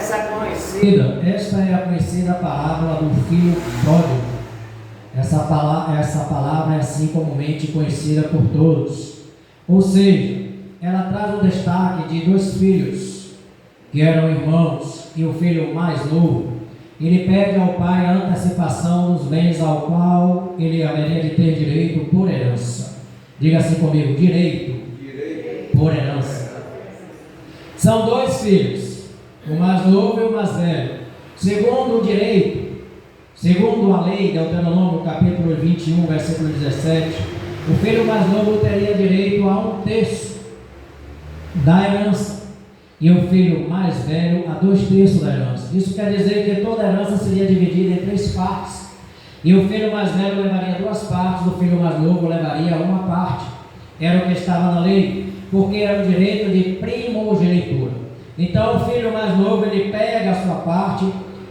Esta é a conhecida parábola do filho pródigo. Essa palavra é assim comumente conhecida por todos. Ou seja, ela traz o destaque de dois filhos que eram irmãos, e o filho mais novo, ele pede ao pai a antecipação dos bens ao qual ele haveria de ter direito por herança. Diga assim comigo: direito por herança. São dois filhos, o mais novo e o mais velho. Segundo o direito, segundo a lei, Deuteronômio capítulo 21, versículo 17, o filho mais novo teria direito a 1/3 da herança, e o filho mais velho a 2/3 da herança. Isso quer dizer que toda a herança seria dividida em 3 partes, e o filho mais velho levaria 2 partes, o filho mais novo levaria 1 parte. Era o que estava na lei, porque era o direito de primogenitura. Então o filho mais novo, ele pega a sua parte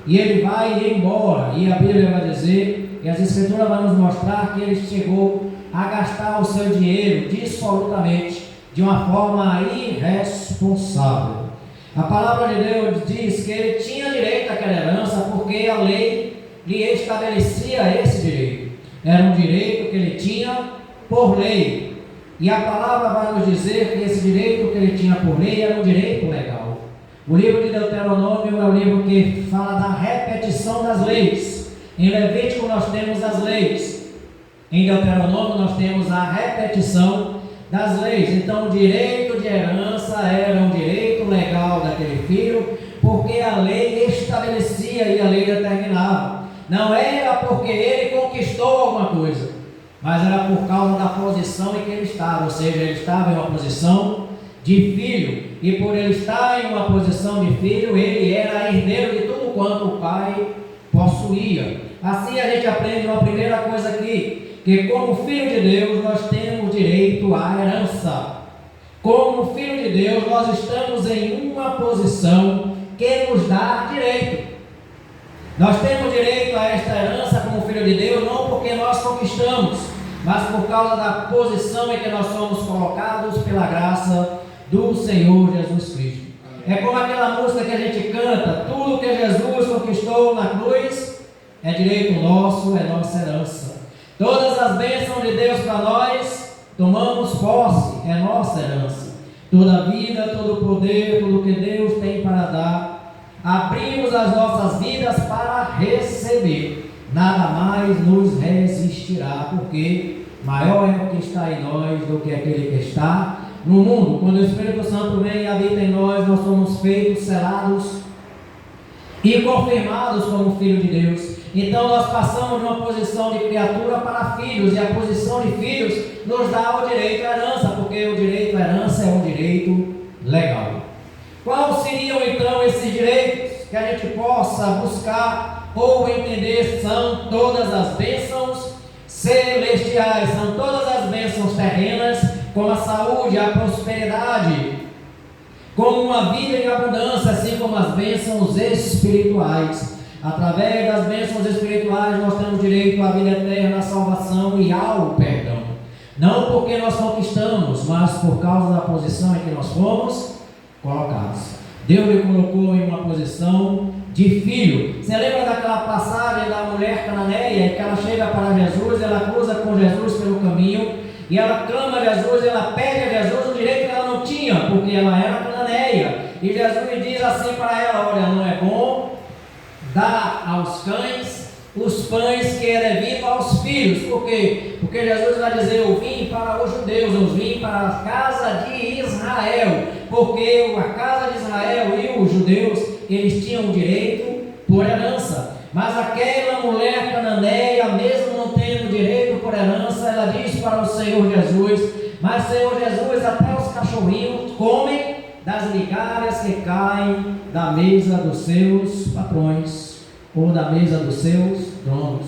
e ele vai embora, e a Bíblia vai dizer, e as escrituras vão nos mostrar que ele chegou a gastar o seu dinheiro dissolutamente, de uma forma irresponsável. A palavra de Deus diz que ele tinha direito àquela herança porque a lei lhe estabelecia esse direito. Era um direito que ele tinha por lei. E a palavra vai nos dizer que esse direito que ele tinha por lei era um direito legal. O livro de Deuteronômio é o livro que fala da repetição das leis. Em Levítico nós temos as leis. Em Deuteronômio nós temos a repetição das leis. Então o direito de herança era um direito legal daquele filho, porque a lei estabelecia e a lei determinava. Não era porque ele conquistou alguma coisa, mas era por causa da posição em que ele estava. Ou seja, ele estava em uma posição de filho, e por ele estar em uma posição de filho, ele era herdeiro de tudo quanto o pai possuía. Assim a gente aprende uma primeira coisa aqui, que como filho de Deus nós temos direito à herança. Como filho de Deus nós estamos em uma posição que nos dá direito. Nós temos direito a esta herança como filho de Deus, não porque nós conquistamos, mas por causa da posição em que nós somos colocados pela graça do Senhor Jesus Cristo. É como aquela música que a gente canta: tudo que Jesus conquistou na cruz é direito nosso, é nossa herança. Todas as bênçãos de Deus para nós, tomamos posse, é nossa herança. Toda a vida, todo o poder, tudo que Deus tem para dar, abrimos as nossas vidas para receber. Nada mais nos resistirá, porque maior é o que está em nós do que aquele que está no mundo. Quando o Espírito Santo vem e habita em nós, nós somos feitos, selados e confirmados como filho de Deus. Então nós passamos de uma posição de criatura para filhos, e a posição de filhos nos dá o direito à herança, porque o direito à herança é um direito legal. Quais seriam então esses direitos que a gente possa buscar ou entender? São todas as bênçãos celestiais, são todas as bênçãos terrenas, como a saúde, a prosperidade, como uma vida em abundância, assim como as bênçãos espirituais. Através das bênçãos espirituais nós temos direito à vida eterna, à salvação e ao perdão. Não porque nós conquistamos, mas por causa da posição em que nós fomos colocados. Deus me colocou em uma posição de filho. Você lembra daquela passagem da mulher cananeia, que ela chega para Jesus, ela cruza com Jesus pelo caminho, e ela clama a Jesus, ela pede a Jesus o direito que ela não tinha, porque ela era cananeia. E Jesus lhe diz assim para ela: olha, não é bom dar aos cães os pães que é devido aos filhos. Por quê? Porque Jesus vai dizer: eu vim para os judeus, eu vim para a casa de Israel, porque a casa de Israel e os judeus, eles tinham direito por herança. Mas aquela mulher cananeia, mesmo não tendo direito por herança, ela diz para o Senhor Jesus: mas Senhor Jesus, até os cachorrinhos comem das migalhas que caem da mesa dos seus patrões, ou da mesa dos seus donos.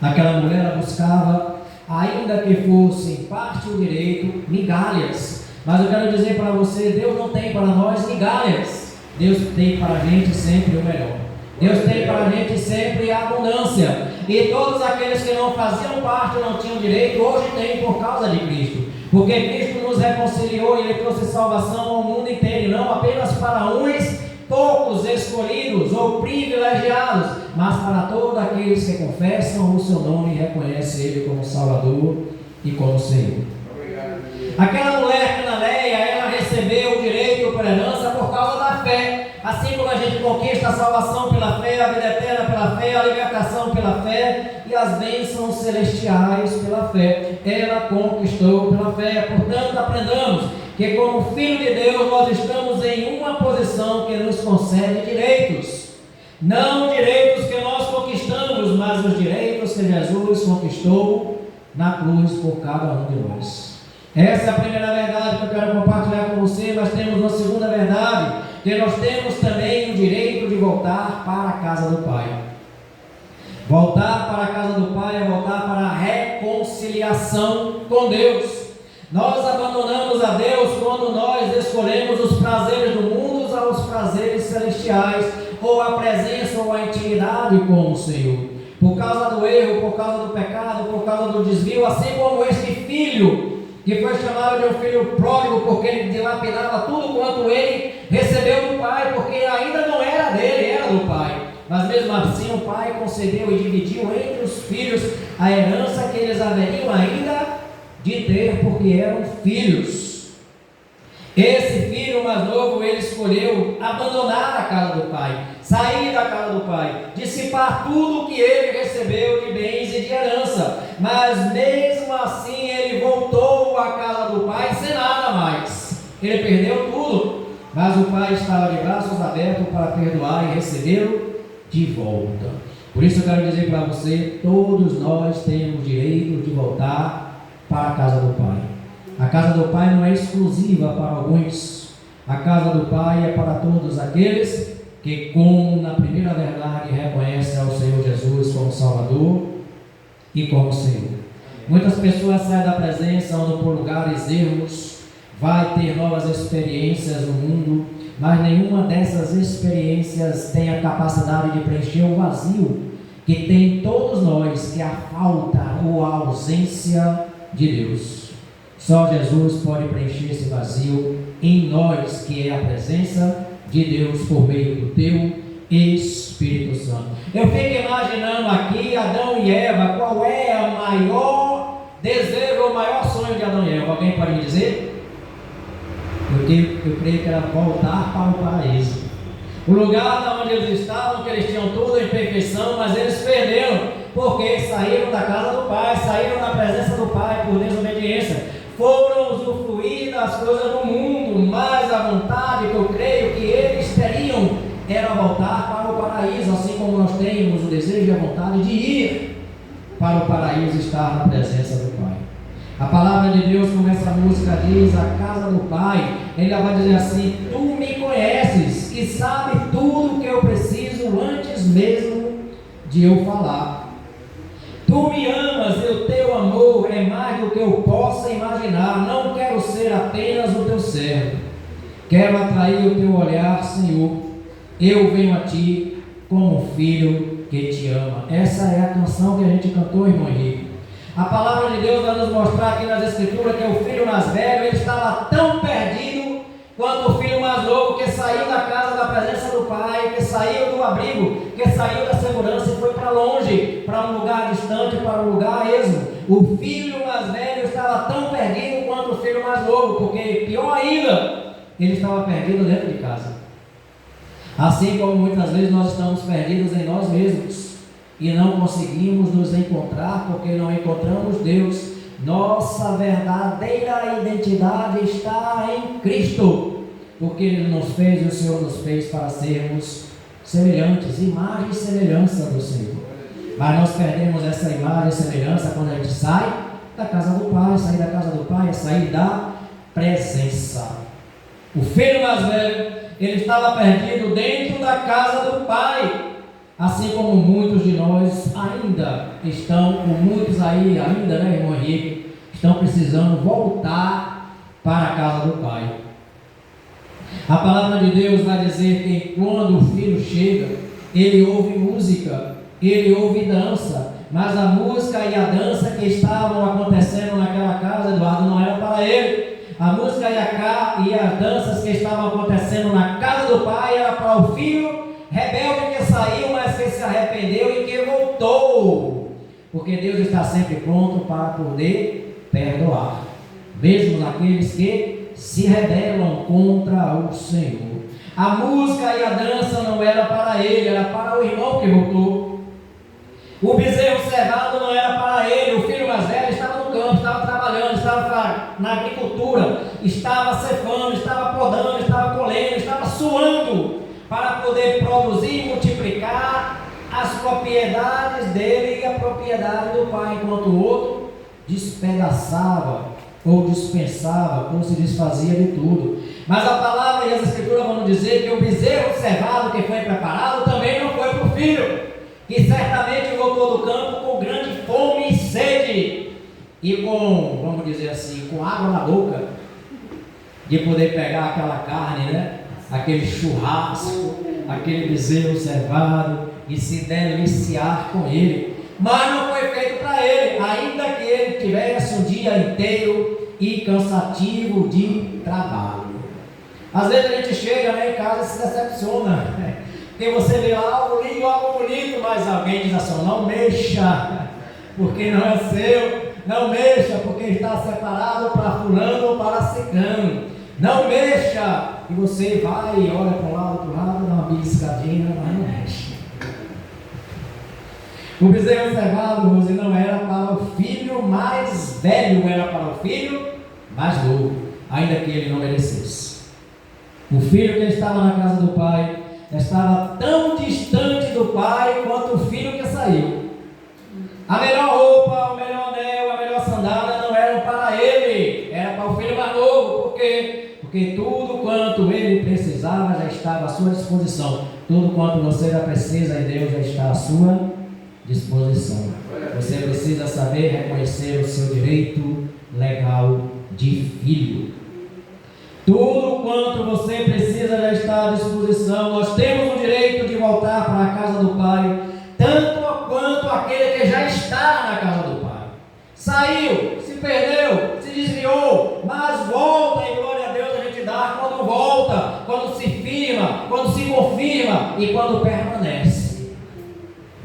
Aquela mulher buscava, ainda que fosse em parte o direito, migalhas. Mas eu quero dizer para você, Deus não tem para nós migalhas. Deus tem para a gente sempre o melhor. Deus tem para a gente sempre a abundância. E todos aqueles que não faziam parte, não tinham direito, hoje têm por causa de Cristo. Porque Cristo nos reconciliou e Ele trouxe salvação ao mundo inteiro, não apenas para uns, poucos escolhidos ou privilegiados, mas para todos aqueles que confessam o seu nome e reconhecem Ele como Salvador e como Senhor. Aquela mulher cananeia, ela recebeu o direito por herança por causa da fé. Assim como a gente conquista a salvação pela fé, a vida eterna pela fé, a libertação pela fé e as bênçãos celestiais pela fé, ela conquistou pela fé. Portanto, aprendamos que como filho de Deus nós estamos em uma posição que nos concede direitos. Não direitos que nós conquistamos, mas os direitos que Jesus conquistou na cruz por cada um de nós. Essa é a primeira verdade que eu quero compartilhar com você. Nós temos uma segunda verdade, que nós temos também o direito de voltar para a casa do Pai. Voltar para a casa do Pai é voltar para a reconciliação com Deus. Nós abandonamos a Deus quando nós escolhemos os prazeres do mundo aos prazeres celestiais, ou a presença ou a intimidade com o Senhor. Por causa do erro, por causa do pecado, por causa do desvio, assim como este filho, que foi chamado de um filho pródigo, porque ele dilapidava tudo quanto ele recebeu do pai, porque ainda não era dele, era do pai. Mas mesmo assim o pai concedeu e dividiu entre os filhos a herança que eles haveriam ainda de ter, porque eram filhos. Esse filho mais novo, ele escolheu abandonar a casa do pai, sair da casa do pai, dissipar tudo que ele recebeu de bens e de herança, mas mesmo assim ele voltou à casa do pai sem nada mais. Ele perdeu tudo, mas o pai estava de braços abertos para perdoar e recebê-lo de volta. Por isso eu quero dizer para você, todos nós temos direito de voltar para a casa do pai. A casa do Pai não é exclusiva para alguns. A casa do Pai é para todos aqueles que, como na primeira verdade, reconhecem ao Senhor Jesus como Salvador e como Senhor. Muitas pessoas saem da presença, andam por lugares ermos, vai ter novas experiências no mundo, mas nenhuma dessas experiências tem a capacidade de preencher o vazio que tem todos nós, que é a falta ou a ausência de Deus. Só Jesus pode preencher esse vazio em nós, que é a presença de Deus por meio do teu Espírito Santo. Eu fico imaginando aqui Adão e Eva, qual é o maior desejo, o maior sonho de Adão e Eva? Alguém pode me dizer? Eu creio que era voltar para o paraíso. O lugar onde eles estavam, que eles tinham tudo em perfeição, mas eles perderam, porque saíram da casa do Pai, saíram da presença do Pai por desobediência. Foram usufruir das coisas do mundo, mas a vontade que eu creio que eles teriam era voltar para o paraíso, assim como nós temos o desejo e a vontade de ir para o paraíso, estar na presença do Pai. A palavra de Deus, como essa música diz, a casa do Pai, ele vai dizer assim: tu me conheces e sabe tudo o que eu preciso antes mesmo de eu falar. Tu me amas e o teu amor é mais do que eu possa imaginar. Não quero ser apenas o teu servo, quero atrair o teu olhar, Senhor. Eu venho a ti como um filho que te ama. Essa é a canção que a gente cantou, irmão Henrique. A palavra de Deus vai nos mostrar aqui nas Escrituras que o filho mais velho, ele estava tão perdido quanto o filho mais novo, que saiu da casa da presença do Pai, que saiu do abrigo, que saiu da segurança e foi para longe, para um lugar distante, para um lugar esmo. O filho mais velho estava tão perdido quanto o filho mais novo, porque pior ainda, ele estava perdido dentro de casa. Assim como muitas vezes nós estamos perdidos em nós mesmos e não conseguimos nos encontrar porque não encontramos Deus. Nossa verdadeira identidade está em Cristo, porque Ele nos fez e o Senhor nos fez para sermos semelhantes, imagem e semelhança do Senhor. Mas nós perdemos essa imagem e semelhança quando a gente sai da casa do Pai. Sair da casa do Pai é sair da presença. O filho mais velho, ele estava perdido dentro da casa do Pai, assim como muitos de nós ainda estão, ou muitos aí ainda, né, irmão Henrique, estão precisando voltar para a casa do Pai. A palavra de Deus vai dizer que quando o filho chega, ele ouve música, ele ouve dança, mas a música e a dança que estavam acontecendo naquela casa, Eduardo, não era para ele. A música e as danças que estavam acontecendo na casa do Pai era para o filho rebelde que saiu, mas que se arrependeu e que voltou. Porque Deus está sempre pronto para poder perdoar, mesmo naqueles que se rebelam contra o Senhor. A música e a dança não era para ele, era para o irmão que voltou. O bezerro cevado não era para ele, o filho mais velho estava no campo, estava trabalhando, estava na agricultura, estava cefando, estava podando, estava colhendo, estava suando para poder produzir e multiplicar as propriedades dele e a propriedade do pai, enquanto o outro despedaçava ou dispensava, ou se desfazia de tudo. Mas a palavra e as escrituras vão dizer que o bezerro cevado que foi preparado também não foi para o filho, que certamente voltou do campo com grande fome e sede, e com, vamos dizer assim, com água na boca, de poder pegar aquela carne, né? Aquele churrasco, aquele bezerro cevado, e se deliciar com ele. Mas não foi feito para ele, ainda que ele tivesse um dia inteiro e cansativo de trabalho. Às vezes a gente chega, né, em casa e se decepciona, né? Porque você vê algo lindo, algo bonito, mas alguém diz assim: não mexa, porque não é seu. Não mexa, porque está separado para fulano ou para ciclano. Não mexa. E você vai e olha para um lado, para o lado, dá uma beliscadinha, mas não mexe. O bezerro cevado, Rose, não era para o filho mais velho, era para o filho mais novo, ainda que ele não merecesse. O filho que estava na casa do pai estava tão distante do pai quanto o filho que saiu. A melhor roupa, o melhor anel, a melhor sandália não eram para ele, era para o filho mais novo. Por quê? Porque tudo quanto ele precisava já estava à sua disposição. Tudo quanto você já precisa em Deus já está à sua disposição. Você precisa saber reconhecer o seu direito legal de filho. Tudo quanto você precisa já está à disposição. Nós temos o direito de voltar para a casa do Pai, tanto quanto aquele que já está na casa do Pai. Saiu, se perdeu, se desviou, mas volta, e glória a Deus a gente dá quando volta, quando se firma, quando se confirma e quando permanece.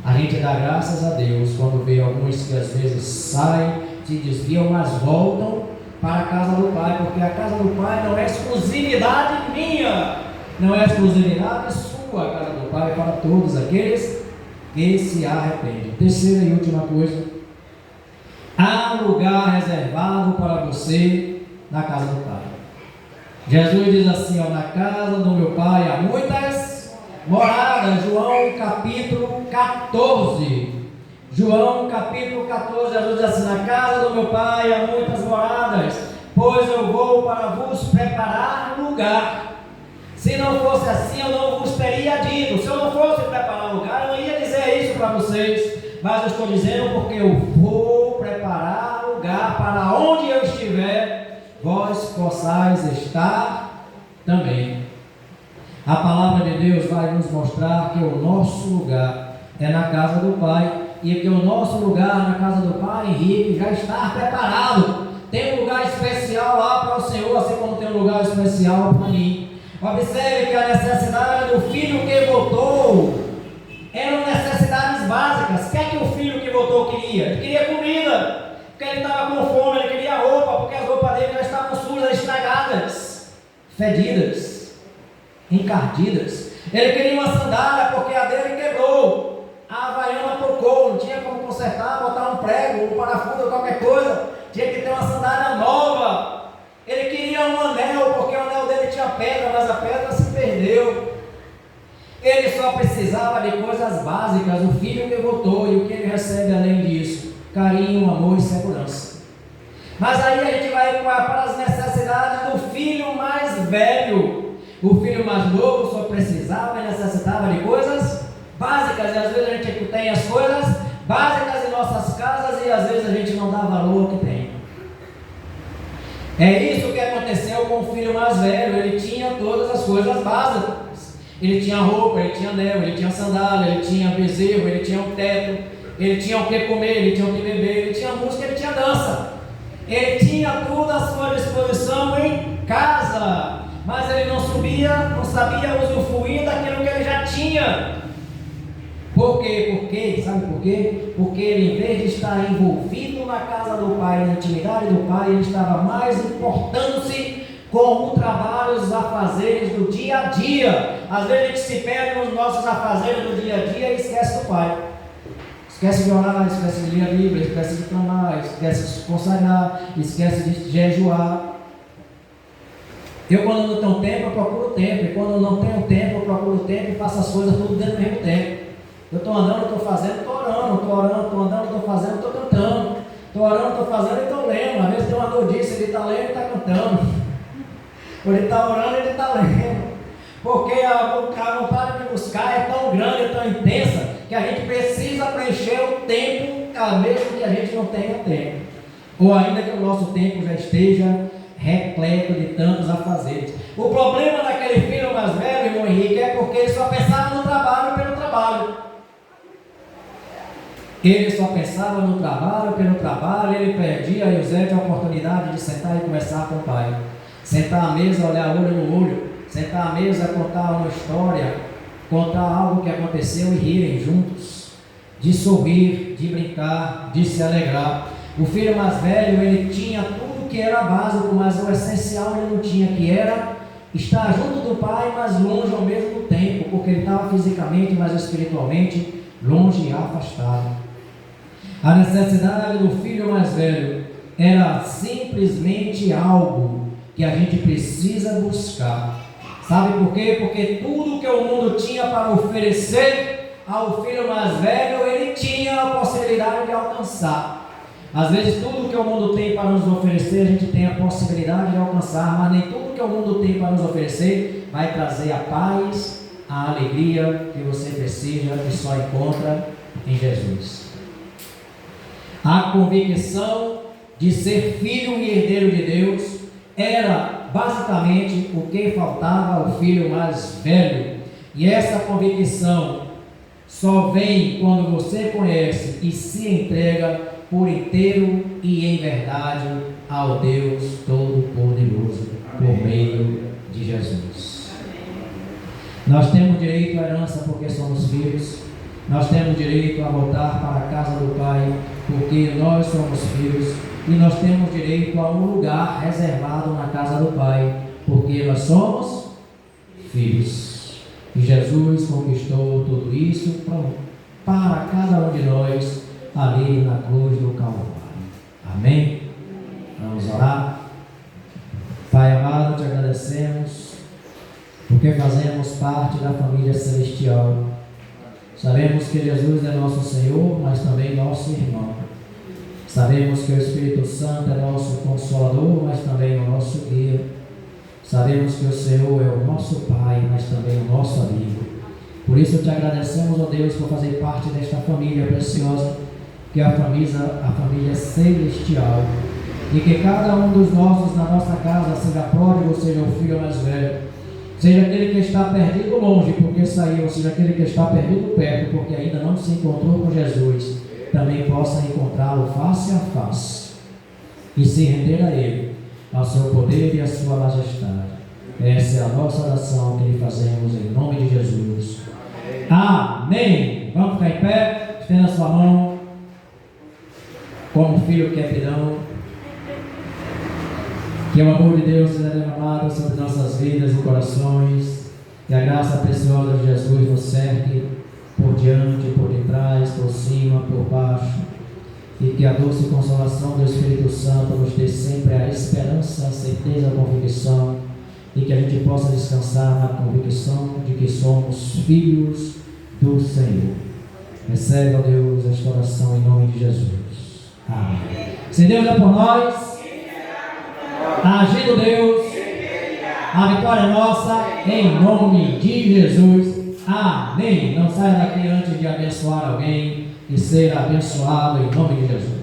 A gente dá graças a Deus quando vê alguns que às vezes saem, se desviam, mas voltam para a casa do Pai, porque a casa do Pai não é exclusividade minha, não é exclusividade sua. A casa do Pai é para todos aqueles que se arrependem. Terceira e última coisa: há lugar reservado para você na casa do Pai. Jesus diz assim: ó, na casa do meu Pai há muitas moradas. João capítulo 14. João capítulo 14, Jesus diz assim: na casa do meu Pai há muitas moradas, pois eu vou para vos preparar lugar. Se não fosse assim, eu não vos teria dito. Se eu não fosse preparar lugar, eu não ia dizer isso para vocês. Mas eu estou dizendo porque eu vou preparar lugar para onde eu estiver, vós possais estar também. A palavra de Deus vai nos mostrar que o nosso lugar é na casa do Pai, e que o nosso lugar na casa do Pai, Henrique, já está preparado. Tem um lugar especial lá para o Senhor, assim como tem um lugar especial para mim. Observe que a necessidade do filho que voltou eram necessidades básicas. O que é que o filho que voltou queria? Ele queria comida, porque ele estava com fome. Ele queria roupa, porque as roupas dele já estavam sujas, estragadas, fedidas, encardidas. Ele queria uma sandália, porque a dele quebrou. A havaiana tocou, não tinha como consertar, botar um prego, um parafuso, qualquer coisa. Tinha que ter uma sandália nova. Ele queria um anel, porque o anel dele tinha pedra, mas a pedra se perdeu. Ele só precisava de coisas básicas. O filho que voltou, e o que ele recebe além disso? Carinho, amor e segurança. Mas aí a gente vai para as necessidades do filho mais velho. O filho mais novo só precisava e necessitava de coisas básicas, e às vezes a gente tem as coisas básicas em nossas casas e às vezes a gente não dá valor ao que tem. É isso que aconteceu com o filho mais velho. Ele tinha todas as coisas básicas. Ele tinha roupa, ele tinha anel, ele tinha sandália, ele tinha bezerro, ele tinha um teto, ele tinha o que comer, ele tinha o que beber, ele tinha música, ele tinha dança. Ele tinha tudo à sua disposição em casa, mas ele não sabia usufruir daquilo que ele já tinha. Por quê? Sabe por quê? Porque ele, em vez de estar envolvido na casa do pai, na intimidade do pai, ele estava mais importando-se com o trabalho, os afazeres do dia a dia. Às vezes a gente se perde nos nossos afazeres do dia a dia e esquece do pai. Esquece de orar, esquece de ler a Bíblia, esquece de clamar, esquece de se consagrar, esquece de jejuar. Eu, quando não tenho tempo, eu procuro tempo. E quando eu não tenho tempo, eu procuro tempo e faço as coisas tudo dentro do mesmo tempo. Eu estou andando, estou fazendo, estou orando, estou orando, estou andando, estou fazendo, estou cantando. Estou orando, estou fazendo e estou lendo. Às vezes tem uma notícia, ele está lendo e está cantando. Ou ele está orando e ele está lendo. Porque a vontade de buscar é tão grande, é tão intensa, que a gente precisa preencher o tempo, mesmo que a gente não tenha tempo. Ou ainda que o nosso tempo já esteja repleto de tantos afazeres. O problema daquele filho mais velho, irmão Henrique, é porque ele só pensava no trabalho pelo trabalho. Ele só pensava no trabalho pelo trabalho, ele perdia a Eusébio a oportunidade de sentar e conversar com o pai. Sentar à mesa, olhar olho no olho, sentar à mesa, contar uma história, contar algo que aconteceu e rirem juntos, de sorrir, de brincar, de se alegrar. O filho mais velho, ele tinha tudo que era básico, mas o essencial ele não tinha, que era estar junto do pai, mas longe ao mesmo tempo, porque ele estava fisicamente, mas espiritualmente longe e afastado. A necessidade do filho mais velho era simplesmente algo que a gente precisa buscar. Sabe por quê? Porque tudo que o mundo tinha para oferecer ao filho mais velho, ele tinha a possibilidade de alcançar. Às vezes tudo que o mundo tem para nos oferecer, a gente tem a possibilidade de alcançar, mas nem tudo que o mundo tem para nos oferecer vai trazer a paz, a alegria que você precisa e só encontra em Jesus. A convicção de ser filho e herdeiro de Deus era basicamente o que faltava ao filho mais velho. E essa convicção só vem quando você conhece e se entrega por inteiro e em verdade ao Deus Todo-Poderoso, por meio de Jesus. Nós temos direito à herança porque somos filhos. Nós temos direito a voltar para a casa do Pai porque nós somos filhos. E nós temos direito a um lugar reservado na casa do Pai porque nós somos filhos. E Jesus conquistou tudo isso para cada um de nós ali na cruz do Calvário. Amém? Vamos orar. Pai amado, te agradecemos porque fazemos parte da família celestial. Sabemos que Jesus é nosso Senhor, mas também nosso irmão. Sabemos que o Espírito Santo é nosso Consolador, mas também o nosso guia. Sabemos que o Senhor é o nosso Pai, mas também o nosso amigo. Por isso te agradecemos, ó Deus, por fazer parte desta família preciosa, que é a família celestial. E que cada um dos nossos na nossa casa, seja pródigo, seja o filho mais velho, seja aquele que está perdido longe porque saiu, seja aquele que está perdido perto porque ainda não se encontrou com Jesus, também possa encontrá-lo face a face e se render a Ele, ao seu poder e à sua majestade. Essa é a nossa oração que lhe fazemos em nome de Jesus. Amém. Vamos ficar em pé, estenda a sua mão como filho que é perdão. Que o amor de Deus seja derramado sobre nossas vidas e corações, que a graça preciosa de Jesus nos cerque por diante, por detrás, por cima, por baixo, e que a doce consolação do Espírito Santo nos dê sempre a esperança, a certeza, a convicção, e que a gente possa descansar na convicção de que somos filhos do Senhor. Recebe, ó Deus, esta oração em nome de Jesus. Amém. Se Deus é por nós, agindo Deus, a vitória é nossa, em nome de Jesus. Amém. Não saia daqui antes de abençoar alguém e ser abençoado em nome de Jesus.